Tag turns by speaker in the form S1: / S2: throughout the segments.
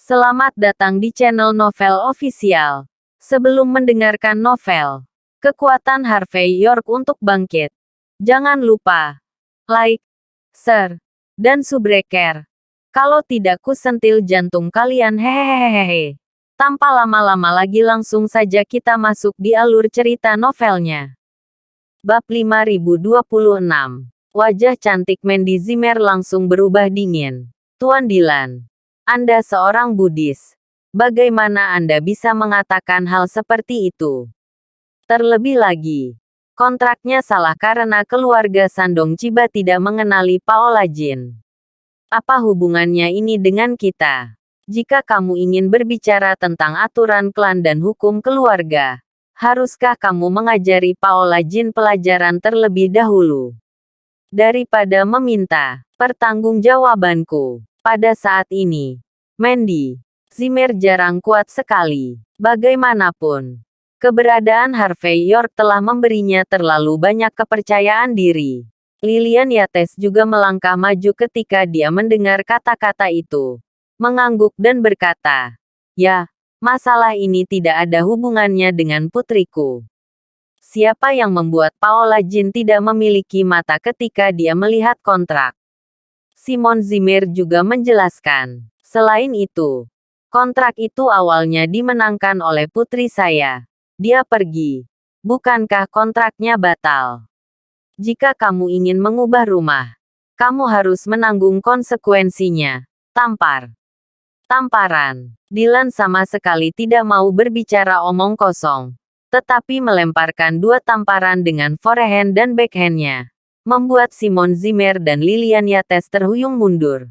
S1: Selamat datang di channel Novel Official. Sebelum mendengarkan novel, kekuatan Harvey York untuk bangkit. Jangan lupa like, share, dan subscribe. Kalau tidak kusentil jantung kalian hehehehe. Tanpa lama-lama lagi langsung saja kita masuk di alur cerita novelnya. Bab 5026. Wajah cantik Mandy Zimmer langsung berubah dingin. Tuan Dylan, Anda seorang Buddhis. Bagaimana Anda bisa mengatakan hal seperti itu? Terlebih lagi, kontraknya salah karena keluarga Sandong Chiba tidak mengenali Paola Jin. Apa hubungannya ini dengan kita? Jika kamu ingin berbicara tentang aturan klan dan hukum keluarga, haruskah kamu mengajari Paola Jin pelajaran terlebih dahulu? Daripada meminta pertanggungjawabanku. Pada saat ini, Mandy Zimmer jarang kuat sekali. Bagaimanapun, keberadaan Harvey York telah memberinya terlalu banyak kepercayaan diri. Lilian Yates juga melangkah maju ketika dia mendengar kata-kata itu. Mengangguk dan berkata, "Ya, masalah ini tidak ada hubungannya dengan putriku." Siapa yang membuat Paola Jin tidak memiliki mata ketika dia melihat kontrak? Simon Zimmer juga menjelaskan. Selain itu, kontrak itu awalnya dimenangkan oleh putri saya. Dia pergi. Bukankah kontraknya batal? Jika kamu ingin mengubah rumah, kamu harus menanggung konsekuensinya. Tampar. Tamparan. Dylan sama sekali tidak mau berbicara omong kosong, tetapi melemparkan dua tamparan dengan forehand dan backhandnya, membuat Simon Zimmer dan Lilian Yates terhuyung mundur.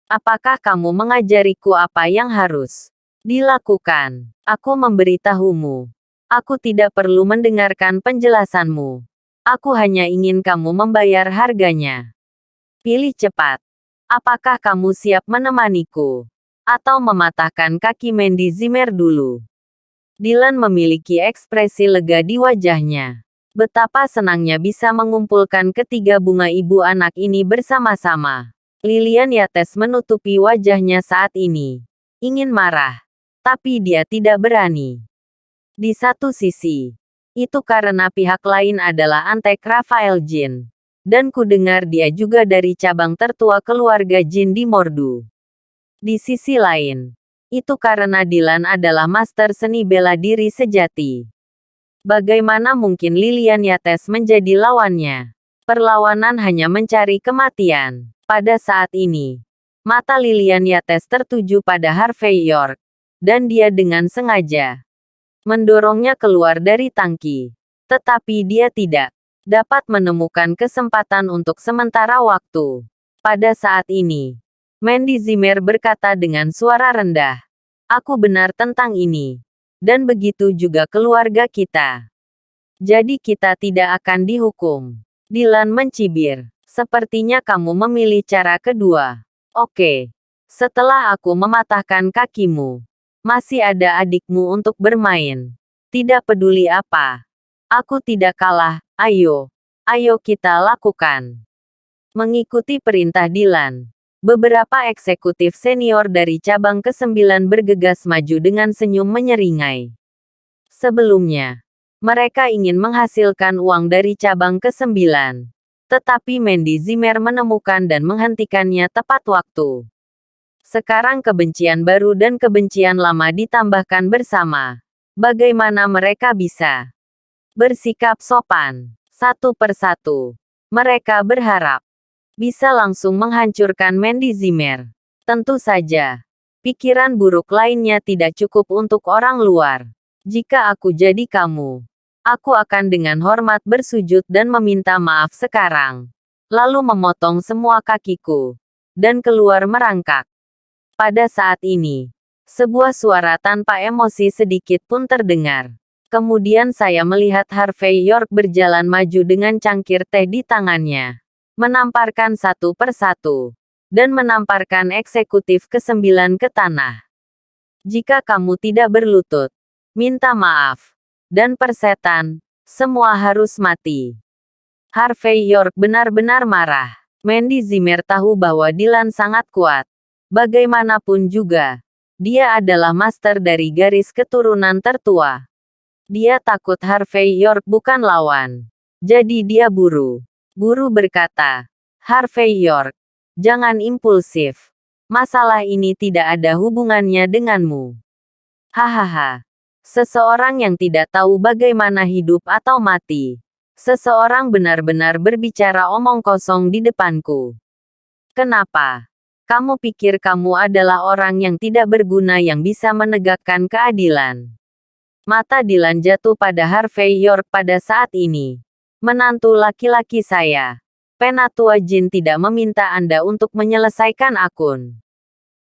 S1: Apakah kamu mengajariku apa yang harus dilakukan? Aku memberitahumu. Aku tidak perlu mendengarkan penjelasanmu. Aku hanya ingin kamu membayar harganya. Pilih cepat. Apakah kamu siap menemaniku? Atau mematahkan kaki Mandy Zimmer dulu? Dylan memiliki ekspresi lega di wajahnya. Betapa senangnya bisa mengumpulkan ketiga bunga ibu anak ini bersama-sama. Lilian Yates menutupi wajahnya saat ini. Ingin marah, tapi dia tidak berani. Di satu sisi, itu karena pihak lain adalah antek Raphael Jin. Dan ku dengar dia juga dari cabang tertua keluarga Jin di Mordu. Di sisi lain, itu karena Dylan adalah master seni bela diri sejati. Bagaimana mungkin Lilian Yates menjadi lawannya? Perlawanan hanya mencari kematian. Pada saat ini, mata Lilian Yates tertuju pada Harvey York. Dan dia dengan sengaja mendorongnya keluar dari tangki. Tetapi dia tidak dapat menemukan kesempatan untuk sementara waktu. Pada saat ini, Mandy Zimmer berkata dengan suara rendah, "Aku benar tentang ini. Dan begitu juga keluarga kita. Jadi kita tidak akan dihukum." Dylan mencibir. Sepertinya kamu memilih cara kedua. Oke. Setelah aku mematahkan kakimu, masih ada adikmu untuk bermain. Tidak peduli apa. Aku tidak kalah. Ayo. Ayo kita lakukan. Mengikuti perintah Dylan, beberapa eksekutif senior dari cabang ke-9 bergegas maju dengan senyum menyeringai. Sebelumnya, mereka ingin menghasilkan uang dari cabang ke-9. Tetapi Mandy Zimmer menemukan dan menghentikannya tepat waktu. Sekarang kebencian baru dan kebencian lama ditambahkan bersama. Bagaimana mereka bisa bersikap sopan satu persatu? Mereka berharap bisa langsung menghancurkan Mandy Zimmer. Tentu saja, pikiran buruk lainnya tidak cukup untuk orang luar. Jika aku jadi kamu, aku akan dengan hormat bersujud dan meminta maaf sekarang. Lalu memotong semua kakiku. Dan keluar merangkak. Pada saat ini, sebuah suara tanpa emosi sedikit pun terdengar. Kemudian saya melihat Harvey York berjalan maju dengan cangkir teh di tangannya, menamparkan satu persatu, dan menamparkan eksekutif ke-9 ke tanah. Jika kamu tidak berlutut, minta maaf, dan persetan, semua harus mati. Harvey York benar-benar marah. Mandy Zimmer tahu bahwa Dylan sangat kuat. Bagaimanapun juga, Dia adalah master dari garis keturunan tertua. Dia takut Harvey York bukan lawan. Jadi dia buru. Buru berkata, Harvey York, jangan impulsif. Masalah ini tidak ada hubungannya denganmu. Hahaha. Seseorang yang tidak tahu bagaimana hidup atau mati. Seseorang benar-benar berbicara omong kosong di depanku. Kenapa? Kamu pikir kamu adalah orang yang tidak berguna yang bisa menegakkan keadilan? Mata Dylan jatuh pada Harvey York pada saat ini. Menantu laki-laki saya. Penatua Jin tidak meminta Anda untuk menyelesaikan akun.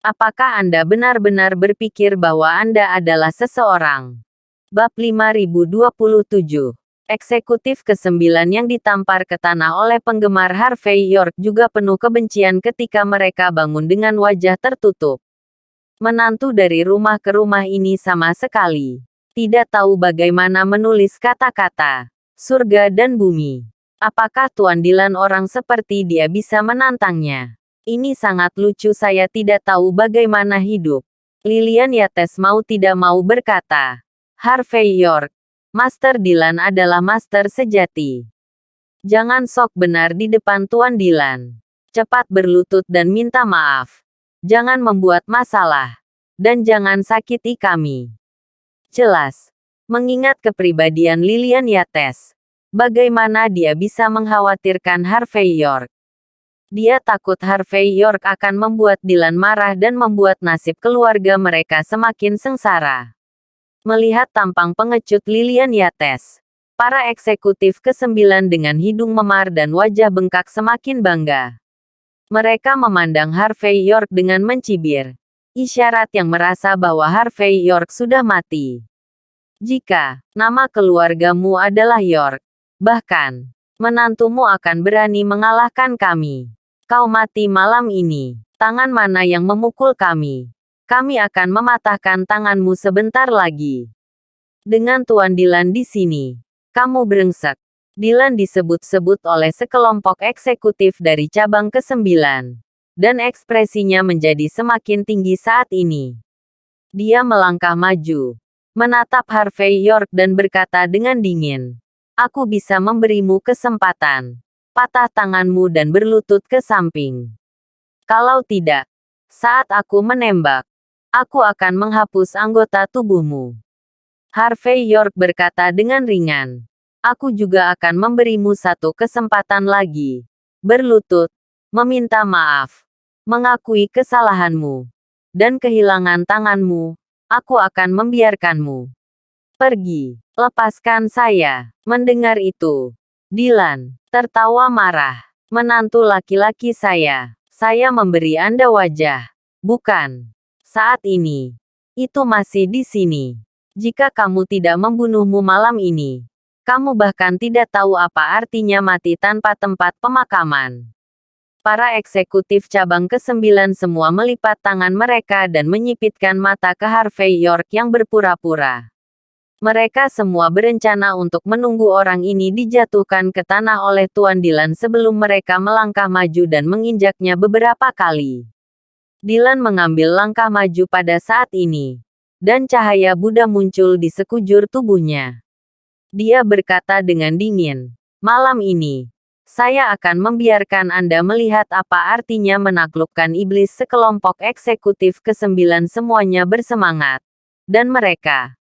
S1: Apakah Anda benar-benar berpikir bahwa Anda adalah seseorang? Bab 5027. Eksekutif ke-9 yang ditampar ke tanah oleh penggemar Harvey York juga penuh kebencian ketika mereka bangun dengan wajah tertutup. Menantu dari rumah ke rumah ini sama sekali tidak tahu bagaimana menulis kata-kata surga dan bumi. Apakah Tuan Dylan orang seperti dia bisa menantangnya? Ini sangat lucu, saya tidak tahu bagaimana hidup. Lilian Yates mau tidak mau berkata. Harvey York, Master Dylan adalah master sejati. Jangan sok benar di depan Tuan Dylan. Cepat berlutut dan minta maaf. Jangan membuat masalah. Dan jangan sakiti kami. Jelas. Mengingat kepribadian Lilian Yates. Bagaimana dia bisa mengkhawatirkan Harvey York? Dia takut Harvey York akan membuat Dylan marah dan membuat nasib keluarga mereka semakin sengsara. Melihat tampang pengecut Lilian Yates, para eksekutif ke-9 dengan hidung memar dan wajah bengkak semakin bangga. Mereka memandang Harvey York dengan mencibir. Isyarat yang merasa bahwa Harvey York sudah mati. Jika nama keluargamu adalah York, bahkan menantumu akan berani mengalahkan kami. Kau mati malam ini. Tangan mana yang memukul kami? Kami akan mematahkan tanganmu sebentar lagi. Dengan Tuan Dylan di sini, kamu brengsek. Dylan disebut-sebut oleh sekelompok eksekutif dari cabang ke-9. Dan ekspresinya menjadi semakin tinggi saat ini. Dia melangkah maju, menatap Harvey York dan berkata dengan dingin. Aku bisa memberimu kesempatan. Patah tanganmu dan berlutut ke samping. Kalau tidak, saat aku menembak, aku akan menghapus anggota tubuhmu. Harvey York berkata dengan ringan. Aku juga akan memberimu satu kesempatan lagi. Berlutut, meminta maaf, mengakui kesalahanmu, dan kehilangan tanganmu. Aku akan membiarkanmu pergi. Lepaskan saya. Mendengar itu, Dylan tertawa marah. Menantu laki-laki saya memberi Anda wajah. Bukan. Saat ini. Itu masih di sini. Jika kamu tidak membunuhmu malam ini, kamu bahkan tidak tahu apa artinya mati tanpa tempat pemakaman. Para eksekutif cabang ke-9 semua melipat tangan mereka dan menyipitkan mata ke Harvey York yang berpura-pura. Mereka semua berencana untuk menunggu orang ini dijatuhkan ke tanah oleh Tuan Dylan sebelum mereka melangkah maju dan menginjaknya beberapa kali. Dylan mengambil langkah maju pada saat ini. Dan cahaya Buddha muncul di sekujur tubuhnya. Dia berkata dengan dingin, malam ini, saya akan membiarkan Anda melihat apa artinya menaklukkan iblis. Sekelompok eksekutif ke-9 semuanya bersemangat. Dan mereka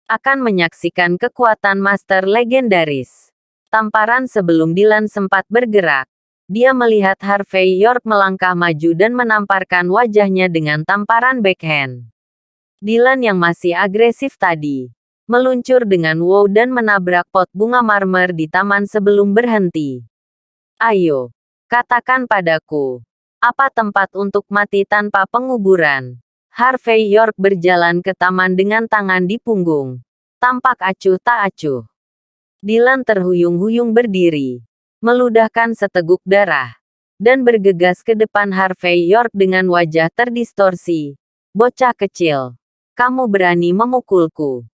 S1: akan menyaksikan kekuatan master legendaris. Tamparan sebelum Dylan sempat bergerak. Dia melihat Harvey York melangkah maju dan menamparkan wajahnya dengan tamparan backhand. Dylan yang masih agresif tadi, meluncur dengan wow dan menabrak pot bunga marmer di taman sebelum berhenti. Ayo, katakan padaku, apa tempat untuk mati tanpa penguburan? Harvey York berjalan ke taman dengan tangan di punggung. Tampak acuh tak acuh. Dylan terhuyung-huyung berdiri, meludahkan seteguk darah, dan bergegas ke depan Harvey York dengan wajah terdistorsi. Bocah kecil, kamu berani memukulku.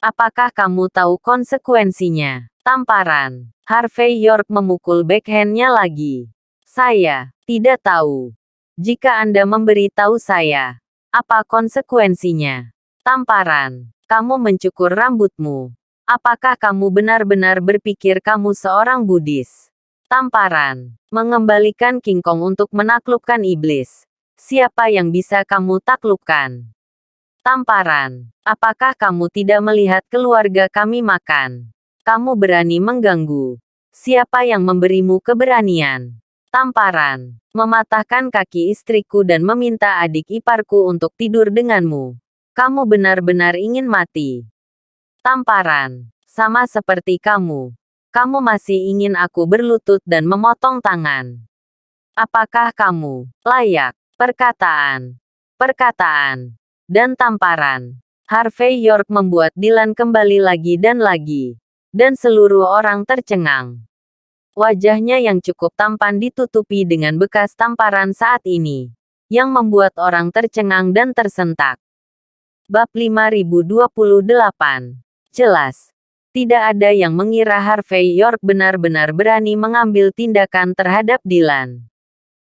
S1: Apakah kamu tahu konsekuensinya? Tamparan. Harvey York memukul backhand-nya lagi. Saya tidak tahu. Jika Anda memberi tahu saya, Apa konsekuensinya? Tamparan. Kamu mencukur rambutmu. Apakah kamu benar-benar berpikir kamu seorang Buddhis? Tamparan. Mengembalikan King Kong untuk menaklukkan iblis. Siapa yang bisa kamu taklukkan? Tamparan. Apakah kamu tidak melihat keluarga kami makan? Kamu berani mengganggu. Siapa yang memberimu keberanian? Tamparan. Mematahkan kaki istriku dan meminta adik iparku untuk tidur denganmu. Kamu benar-benar ingin mati. Tamparan. Sama seperti kamu. Kamu masih ingin aku berlutut dan memotong tangan. Apakah kamu layak? Perkataan. Perkataan. Dan tamparan. Harvey York membuat Dylan kembali lagi dan lagi. Dan seluruh orang tercengang. Wajahnya yang cukup tampan ditutupi dengan bekas tamparan saat ini, yang membuat orang tercengang dan tersentak. Bab 5028. Jelas. Tidak ada yang mengira Harvey York benar-benar berani mengambil tindakan terhadap Dylan.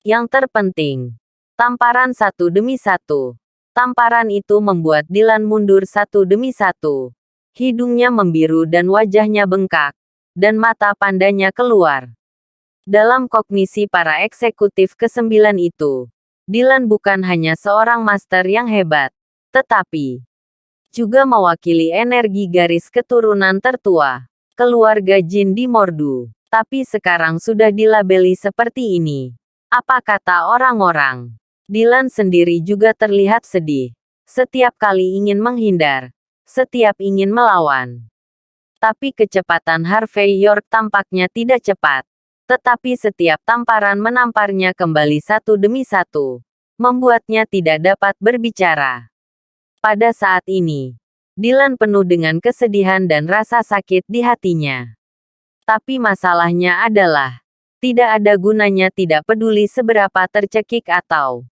S1: Yang terpenting, tamparan satu demi satu. Tamparan itu membuat Dylan mundur satu demi satu. Hidungnya membiru dan wajahnya bengkak, dan mata pandanya keluar. Dalam kognisi para eksekutif ke-9 itu, Dylan bukan hanya seorang master yang hebat, tetapi juga mewakili energi garis keturunan tertua, keluarga Jin di Mordu. Tapi sekarang sudah dilabeli seperti ini. Apa kata orang-orang? Dylan sendiri juga terlihat sedih. Setiap kali ingin menghindar, setiap ingin melawan. Tapi kecepatan Harvey York tampaknya tidak cepat. Tetapi setiap tamparan menamparnya kembali satu demi satu, membuatnya tidak dapat berbicara. Pada saat ini, Dylan penuh dengan kesedihan dan rasa sakit di hatinya. Tapi masalahnya adalah, tidak ada gunanya tidak peduli seberapa tercekik atau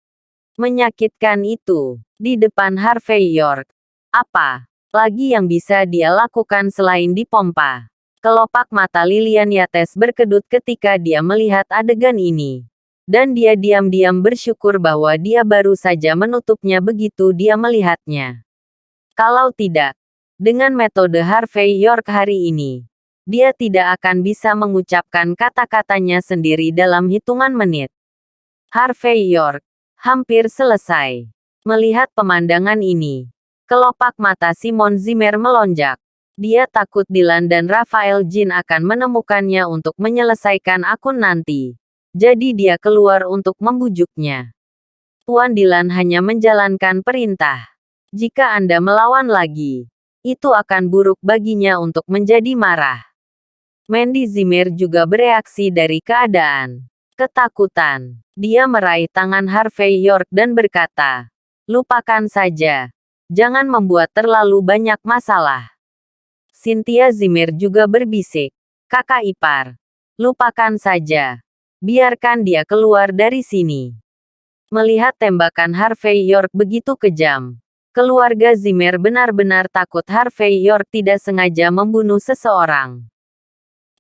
S1: menyakitkan itu, di depan Harvey York. Apa lagi yang bisa dia lakukan selain dipompa? Kelopak mata Lilian Yates berkedut ketika dia melihat adegan ini. Dan dia diam-diam bersyukur bahwa dia baru saja menutupnya begitu dia melihatnya. Kalau tidak, dengan metode Harvey York hari ini, dia tidak akan bisa mengucapkan kata-katanya sendiri dalam hitungan menit. Harvey York hampir selesai. Melihat pemandangan ini, kelopak mata Simon Zimmer melonjak. Dia takut Dylan dan Raphael Jin akan menemukannya untuk menyelesaikan akun nanti. Jadi dia keluar untuk membujuknya. Tuan Dylan hanya menjalankan perintah. Jika Anda melawan lagi, itu akan buruk baginya untuk menjadi marah. Mandy Zimmer juga bereaksi dari keadaan ketakutan. Dia meraih tangan Harvey York dan berkata, "Lupakan saja. Jangan membuat terlalu banyak masalah." Cynthia Zimmer juga berbisik, "Kakak ipar, lupakan saja. Biarkan dia keluar dari sini." Melihat tembakan Harvey York begitu kejam, keluarga Zimmer benar-benar takut Harvey York tidak sengaja membunuh seseorang.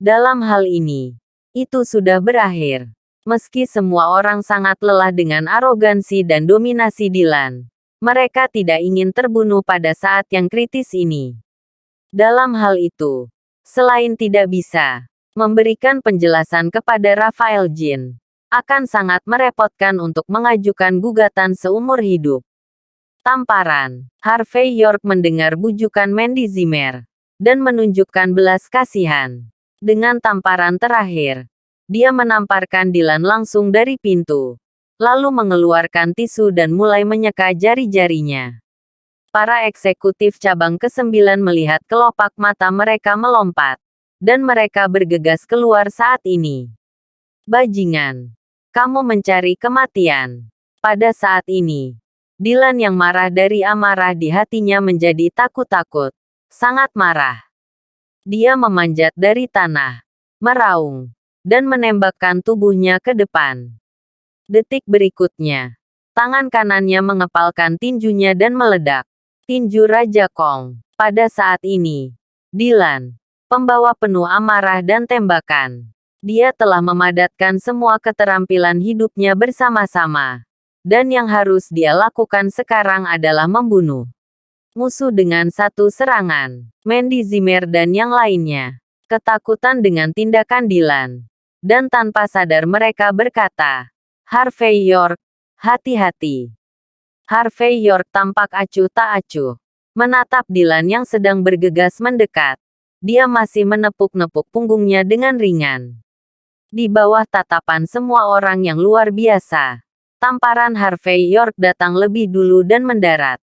S1: Dalam hal ini, itu sudah berakhir. Meski semua orang sangat lelah dengan arogansi dan dominasi Dylan, mereka tidak ingin terbunuh pada saat yang kritis ini. Dalam hal itu, selain tidak bisa memberikan penjelasan kepada Raphael Jin, akan sangat merepotkan untuk mengajukan gugatan seumur hidup. Tamparan. Harvey York mendengar bujukan Mandy Zimmer, dan menunjukkan belas kasihan. Dengan tamparan terakhir, dia menamparkan Dylan langsung dari pintu, lalu mengeluarkan tisu dan mulai menyeka jari-jarinya. Para eksekutif cabang ke-9 melihat kelopak mata mereka melompat, dan mereka bergegas keluar saat ini. Bajingan, kamu mencari kematian. Pada saat ini, Dylan yang marah dari amarah di hatinya menjadi takut-takut, sangat marah. Dia memanjat dari tanah, meraung, dan menembakkan tubuhnya ke depan. Detik berikutnya, tangan kanannya mengepalkan tinjunya dan meledak. Tinju Raja Kong. Pada saat ini, Dylan, pembawa penuh amarah dan tembakan. Dia telah memadatkan semua keterampilan hidupnya bersama-sama. Dan yang harus dia lakukan sekarang adalah membunuh musuh dengan satu serangan. Mandy Zimmer dan yang lainnya ketakutan dengan tindakan Dylan. Dan tanpa sadar mereka berkata, Harvey York, hati-hati. Harvey York tampak acuh tak acuh. Menatap Dylan yang sedang bergegas mendekat. Dia masih menepuk-nepuk punggungnya dengan ringan. Di bawah tatapan semua orang yang luar biasa, tamparan Harvey York datang lebih dulu dan mendarat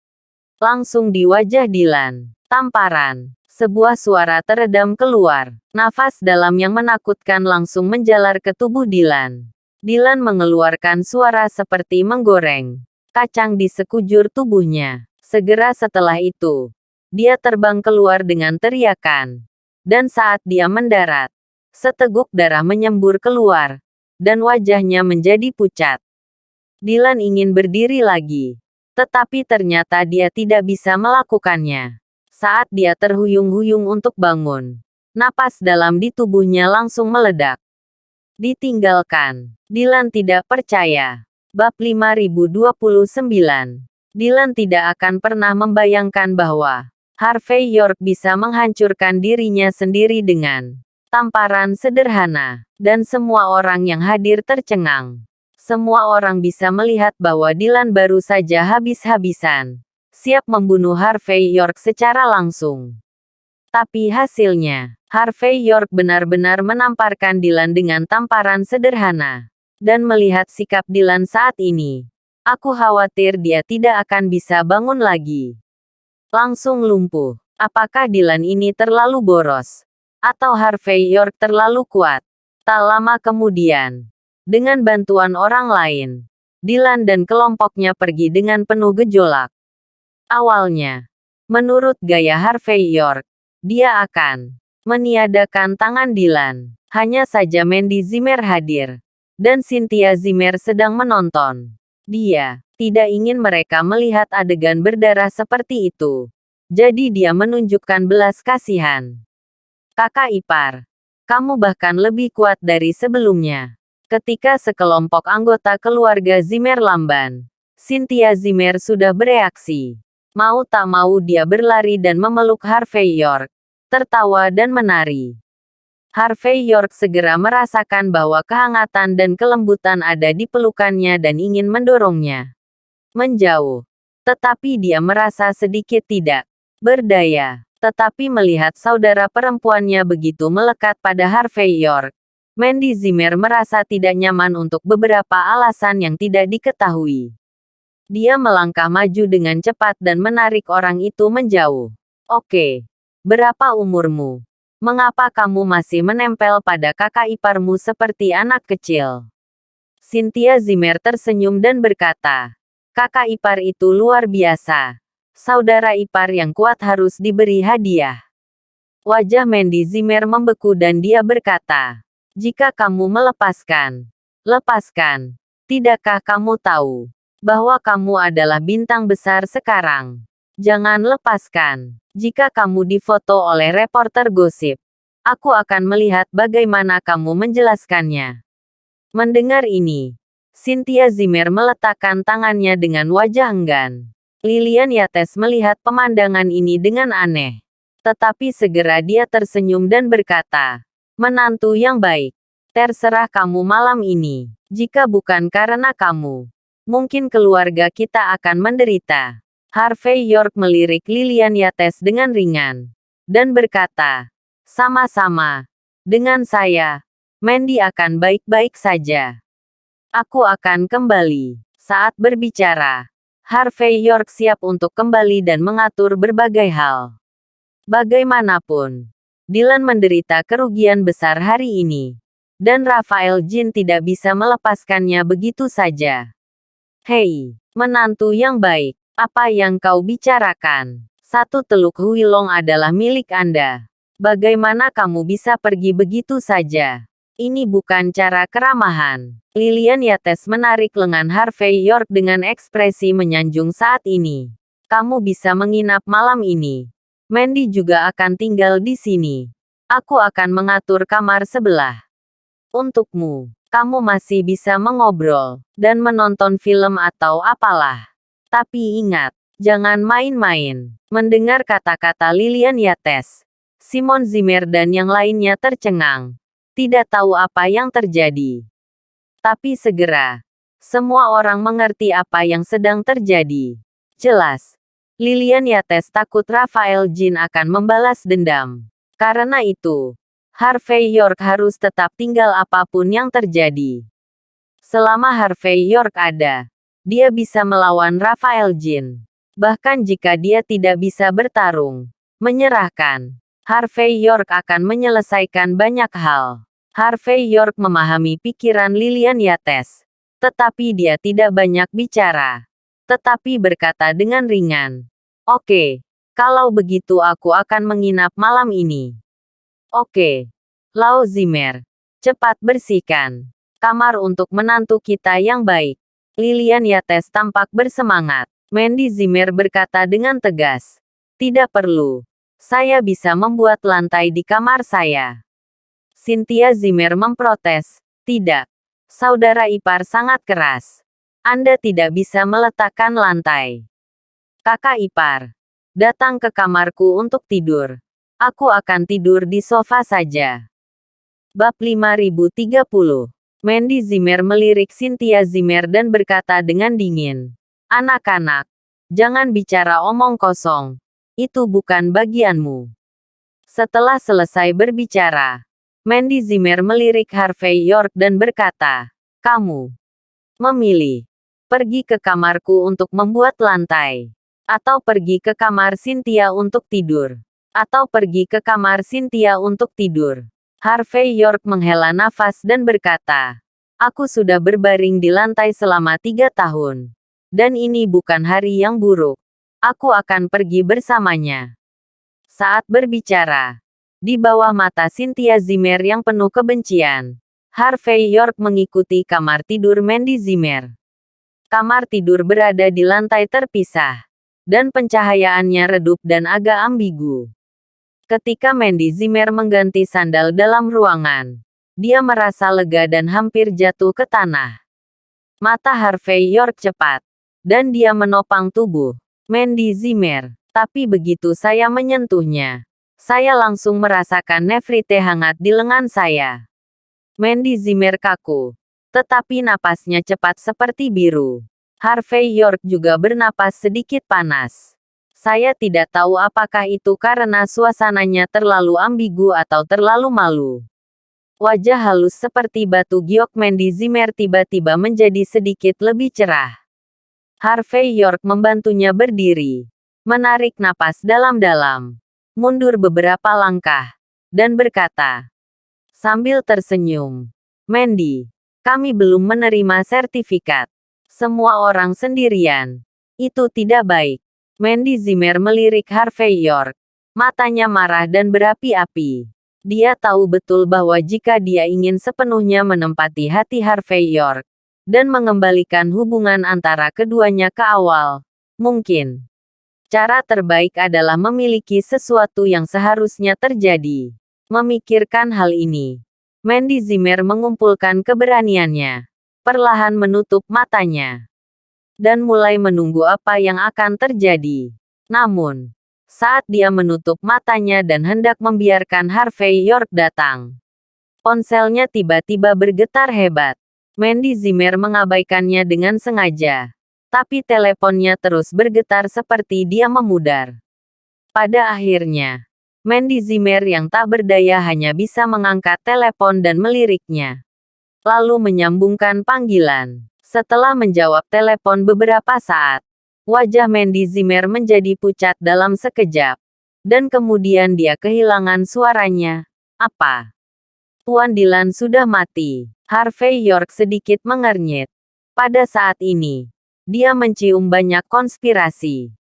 S1: langsung di wajah Dylan. Tamparan. Sebuah suara teredam keluar. Nafas dalam yang menakutkan langsung menjalar ke tubuh Dylan. Dylan mengeluarkan suara seperti menggoreng kacang di sekujur tubuhnya. Segera setelah itu, dia terbang keluar dengan teriakan. Dan saat dia mendarat, seteguk darah menyembur keluar, dan wajahnya menjadi pucat. Dylan ingin berdiri lagi, tetapi ternyata dia tidak bisa melakukannya. Saat dia terhuyung-huyung untuk bangun, napas dalam di tubuhnya langsung meledak. Ditinggalkan. Dylan tidak percaya. Bab 5029. Dylan tidak akan pernah membayangkan bahwa Harvey York bisa menghancurkan dirinya sendiri dengan tamparan sederhana, dan semua orang yang hadir tercengang. Semua orang bisa melihat bahwa Dylan baru saja habis-habisan siap membunuh Harvey York secara langsung. Tapi hasilnya, Harvey York benar-benar menamparkan Dylan dengan tamparan sederhana. Dan melihat sikap Dylan saat ini, aku khawatir dia tidak akan bisa bangun lagi. Langsung lumpuh. Apakah Dylan ini terlalu boros? Atau Harvey York terlalu kuat? Tak lama kemudian, dengan bantuan orang lain, Dylan dan kelompoknya pergi dengan penuh gejolak. Awalnya, menurut gaya Harvey York, dia akan meniadakan tangan Dylan. Hanya saja Mandy Zimmer hadir, dan Cynthia Zimmer sedang menonton. Dia tidak ingin mereka melihat adegan berdarah seperti itu. Jadi dia menunjukkan belas kasihan. Kakak ipar, kamu bahkan lebih kuat dari sebelumnya. Ketika sekelompok anggota keluarga Zimmer lamban, Cynthia Zimmer sudah bereaksi. Mau tak mau dia berlari dan memeluk Harvey York, tertawa dan menari. Harvey York segera merasakan bahwa kehangatan dan kelembutan ada di pelukannya dan ingin mendorongnya menjauh. Tetapi dia merasa sedikit tidak berdaya. Tetapi melihat saudara perempuannya begitu melekat pada Harvey York, Mandy Zimmer merasa tidak nyaman untuk beberapa alasan yang tidak diketahui. Dia melangkah maju dengan cepat dan menarik orang itu menjauh. Oke, berapa umurmu? Mengapa kamu masih menempel pada kakak iparmu seperti anak kecil? Cynthia Zimmer tersenyum dan berkata, kakak ipar itu luar biasa. Saudara ipar yang kuat harus diberi hadiah. Wajah Mandy Zimmer membeku dan dia berkata, jika kamu lepaskan. Tidakkah kamu tahu bahwa kamu adalah bintang besar sekarang? Jangan lepaskan. Jika kamu difoto oleh reporter gosip, aku akan melihat bagaimana kamu menjelaskannya. Mendengar ini, Cynthia Zimmer meletakkan tangannya dengan wajah enggan. Lilian Yates melihat pemandangan ini dengan aneh. Tetapi segera dia tersenyum dan berkata, menantu yang baik, terserah kamu malam ini. Jika bukan karena kamu, mungkin keluarga kita akan menderita. Harvey York melirik Lilian Yates dengan ringan, dan berkata, sama-sama. Dengan saya, Mandy akan baik-baik saja. Aku akan kembali. Saat berbicara, Harvey York siap untuk kembali dan mengatur berbagai hal. Bagaimanapun, Dylan menderita kerugian besar hari ini, dan Raphael Jin tidak bisa melepaskannya begitu saja. Hei, menantu yang baik, apa yang kau bicarakan? Satu teluk Huilong adalah milik Anda. Bagaimana kamu bisa pergi begitu saja? Ini bukan cara keramahan. Lilian Yates menarik lengan Harvey York dengan ekspresi menyanjung saat ini. Kamu bisa menginap malam ini. Mandy juga akan tinggal di sini. Aku akan mengatur kamar sebelah untukmu. Kamu masih bisa mengobrol dan menonton film atau apalah. Tapi ingat, jangan main-main. Mendengar kata-kata Lilian Yates, Simon Zimmer dan yang lainnya tercengang. Tidak tahu apa yang terjadi. Tapi segera, semua orang mengerti apa yang sedang terjadi. Jelas, Lilian Yates takut Raphael Jin akan membalas dendam. Karena itu, Harvey York harus tetap tinggal apapun yang terjadi. Selama Harvey York ada, dia bisa melawan Raphael Jin. Bahkan jika dia tidak bisa bertarung, menyerahkan, Harvey York akan menyelesaikan banyak hal. Harvey York memahami pikiran Lilian Yates, tetapi dia tidak banyak bicara. Tetapi berkata dengan ringan, "Oke, kalau begitu aku akan menginap malam ini." Oke, Lau Zimmer, cepat bersihkan kamar untuk menantu kita yang baik. Lilian Yates tampak bersemangat. Mandy Zimmer berkata dengan tegas, "Tidak perlu. Saya bisa membuat lantai di kamar saya." Cynthia Zimmer memprotes, "Tidak. Saudara ipar sangat keras. Anda tidak bisa meletakkan lantai." "Kakak ipar, datang ke kamarku untuk tidur. Aku akan tidur di sofa saja." Bab 5030. Mandy Zimmer melirik Cynthia Zimmer dan berkata dengan dingin, "Anak-anak, jangan bicara omong kosong. Itu bukan bagianmu." Setelah selesai berbicara, Mandy Zimmer melirik Harvey York dan berkata, "Kamu memilih pergi ke kamarku untuk membuat lantai, atau pergi ke kamar Cynthia untuk tidur. Atau pergi ke kamar Cynthia untuk tidur." Harvey York menghela nafas dan berkata, "Aku sudah berbaring di lantai selama 3 tahun. Dan ini bukan hari yang buruk. Aku akan pergi bersamanya." Saat berbicara, di bawah mata Cynthia Zimmer yang penuh kebencian, Harvey York mengikuti kamar tidur Mandy Zimmer. Kamar tidur berada di lantai terpisah, dan pencahayaannya redup dan agak ambigu. Ketika Mandy Zimmer mengganti sandal dalam ruangan, dia merasa lega dan hampir jatuh ke tanah. Mata Harvey York cepat, dan dia menopang tubuh Mandy Zimmer. Tapi begitu saya menyentuhnya, saya langsung merasakan nefrite hangat di lengan saya. Mandy Zimmer kaku, tetapi napasnya cepat seperti biru. Harvey York juga bernapas sedikit panas. Saya tidak tahu apakah itu karena suasananya terlalu ambigu atau terlalu malu. Wajah halus seperti batu giok Mandy Zimmer tiba-tiba menjadi sedikit lebih cerah. Harvey York membantunya berdiri, menarik napas dalam-dalam, mundur beberapa langkah, dan berkata, sambil tersenyum, "Mandy, kami belum menerima sertifikat. Semua orang sendirian. Itu tidak baik." Mandy Zimmer melirik Harvey York. Matanya marah dan berapi-api. Dia tahu betul bahwa jika dia ingin sepenuhnya menempati hati Harvey York, dan mengembalikan hubungan antara keduanya ke awal, mungkin cara terbaik adalah memiliki sesuatu yang seharusnya terjadi. Memikirkan hal ini, Mandy Zimmer mengumpulkan keberaniannya, perlahan menutup matanya, dan mulai menunggu apa yang akan terjadi. Namun, saat dia menutup matanya dan hendak membiarkan Harvey York datang, ponselnya tiba-tiba bergetar hebat. Mandy Zimmer mengabaikannya dengan sengaja, tapi teleponnya terus bergetar seperti dia memudar. Pada akhirnya, Mandy Zimmer yang tak berdaya hanya bisa mengangkat telepon dan meliriknya, lalu menyambungkan panggilan. Setelah menjawab telepon beberapa saat, wajah Mandy Zimmer menjadi pucat dalam sekejap. Dan kemudian dia kehilangan suaranya. "Apa? Tuan Dylan sudah mati?" Harvey York sedikit mengernyit. Pada saat ini, dia mencium banyak konspirasi.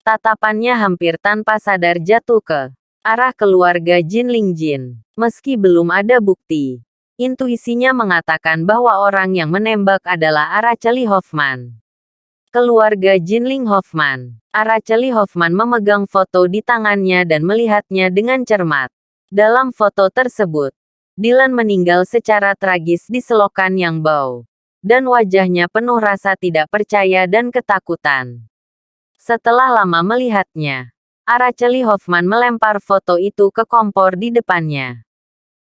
S1: Tatapannya hampir tanpa sadar jatuh ke arah keluarga Jinling Jin. Meski belum ada bukti, intuisinya mengatakan bahwa orang yang menembak adalah Araceli Hoffman. Keluarga Jinling Hoffman. Araceli Hoffman memegang foto di tangannya dan melihatnya dengan cermat. Dalam foto tersebut, Dylan meninggal secara tragis di selokan yang bau. Dan wajahnya penuh rasa tidak percaya dan ketakutan. Setelah lama melihatnya, Araceli Hoffman melempar foto itu ke kompor di depannya.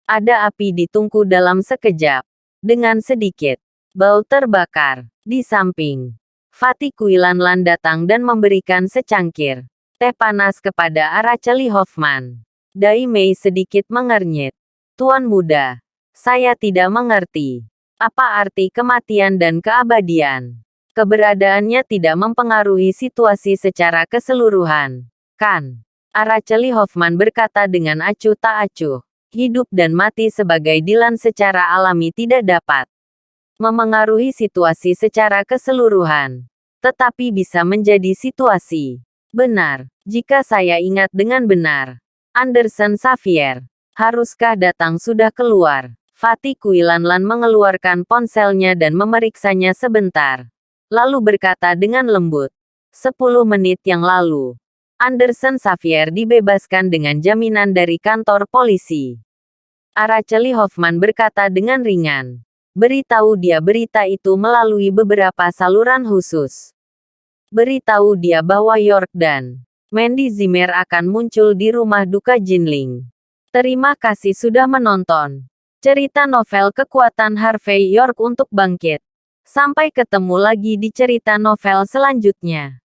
S1: Ada api di tungku dalam sekejap. Dengan sedikit bau terbakar. Di samping, Fatih Kuilanlan datang dan memberikan secangkir teh panas kepada Araceli Hoffman. Dai Mei sedikit mengernyit. Tuan muda, saya tidak mengerti. Apa arti kematian dan keabadian? Keberadaannya tidak mempengaruhi situasi secara keseluruhan, kan? Araceli Hoffman berkata dengan acuh tak acuh. Hidup dan mati sebagai Dylan secara alami tidak dapat memengaruhi situasi secara keseluruhan. Tetapi bisa menjadi situasi. Benar, jika saya ingat dengan benar. Anderson Xavier. Haruskah datang sudah keluar? Fatih Kuilanlan mengeluarkan ponselnya dan memeriksanya sebentar. Lalu berkata dengan lembut. 10 menit yang lalu. Anderson Xavier dibebaskan dengan jaminan dari kantor polisi. Araceli Hoffman berkata dengan ringan. Beritahu dia berita itu melalui beberapa saluran khusus. Beritahu dia bahwa York dan Mandy Zimmer akan muncul di rumah duka Jinling. Terima kasih sudah menonton cerita novel Kekuatan Harvey York untuk Bangkit. Sampai ketemu lagi di cerita novel selanjutnya.